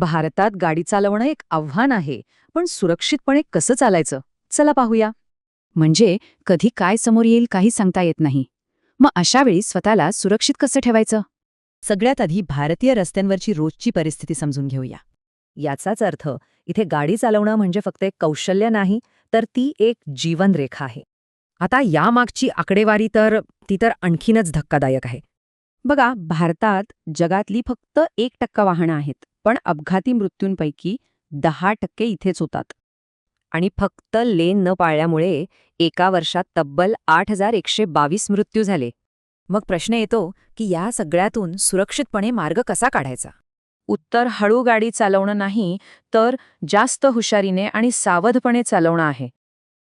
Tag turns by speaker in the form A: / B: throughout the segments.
A: भारतात गाडी चालवणं एक आव्हान आहे, पण सुरक्षितपणे कसं चालायचं? चला पाहूया.
B: म्हणजे कधी काय समोर येईल काही सांगता येत नाही. मग अशावेळी स्वतःला सुरक्षित कसं ठेवायचं?
C: सगळ्यात आधी भारतीय रस्त्यांवरची रोजची परिस्थिती समजून घेऊया. याचाच अर्थ इथे गाडी चालवणं म्हणजे फक्त एक कौशल्य नाही, तर ती एक जीवनरेखा आहे. आता यामागची आकडेवारी ती तर आणखीनच धक्कादायक आहे.
B: बघा, भारतात जगातली फक्त 1% वाहनं आहेत, पण अपघाती मृत्यूंपैकी 10% इथेच होतात.
C: आणि फक्त लेन न पाळल्यामुळे एका वर्षात तब्बल 8,122 मृत्यू झाले. मग प्रश्न येतो की या सगळ्यातून सुरक्षितपणे मार्ग कसा काढायचा?
A: उत्तर हळू गाडी चालवणं नाही, तर जास्त हुशारीने आणि सावधपणे चालवणं आहे.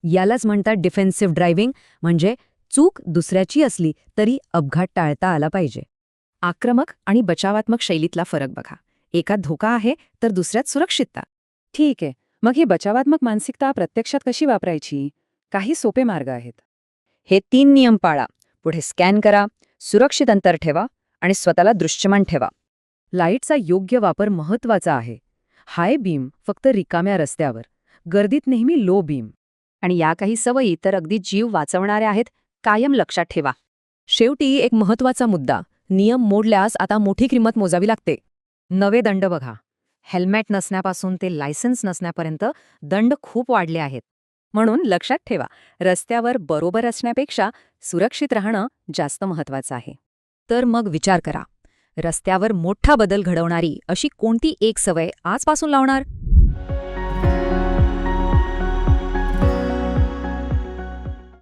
C: यालाच म्हणतात डिफेन्सिव्ह ड्रायव्हिंग, म्हणजे चूक दुसऱ्याची असली तरी अपघात टाळता आला पाहिजे. आक्रमक आणि बचावात्मक शैलीतला फरक बघा. एकात धोका आहे तर दुसऱ्यात सुरक्षितता.
B: ठीक आहे, मग ही बचावात्मक मानसिकता प्रत्यक्षात कशी वापरायची? काही सोपे मार्ग आहेत.
C: हे 3 नियम पाळा. पुढे स्कॅन करा, सुरक्षित अंतर ठेवा आणि स्वतःला दृश्यमान ठेवा.
A: लाईटचा योग्य वापर महत्वाचा आहे. हाय बीम फक्त रिकाम्या रस्त्यावर, गर्दीत नेहमी लो बीम.
B: आणि या काही सवयी तर अगदी जीव वाचवणाऱ्या आहेत, कायम लक्षात ठेवा.
C: शेवटी एक महत्त्वाचा मुद्दा, नियम मोडल्यास आता मोठी किंमत मोजावी लागते. नवे दंड बघा. हेल्मेट नसण्यापासून ते लायसन्स नसण्यापर्यंत दंड खूप वाढले आहेत. म्हणून लक्षात ठेवा, रस्त्यावर बरोबर असण्यापेक्षा सुरक्षित राहणं जास्त महत्त्वाचं आहे. तर मग विचार करा, रस्त्यावर मोठा बदल घडवणारी अशी कोणती एक सवय आजपासून लावणार?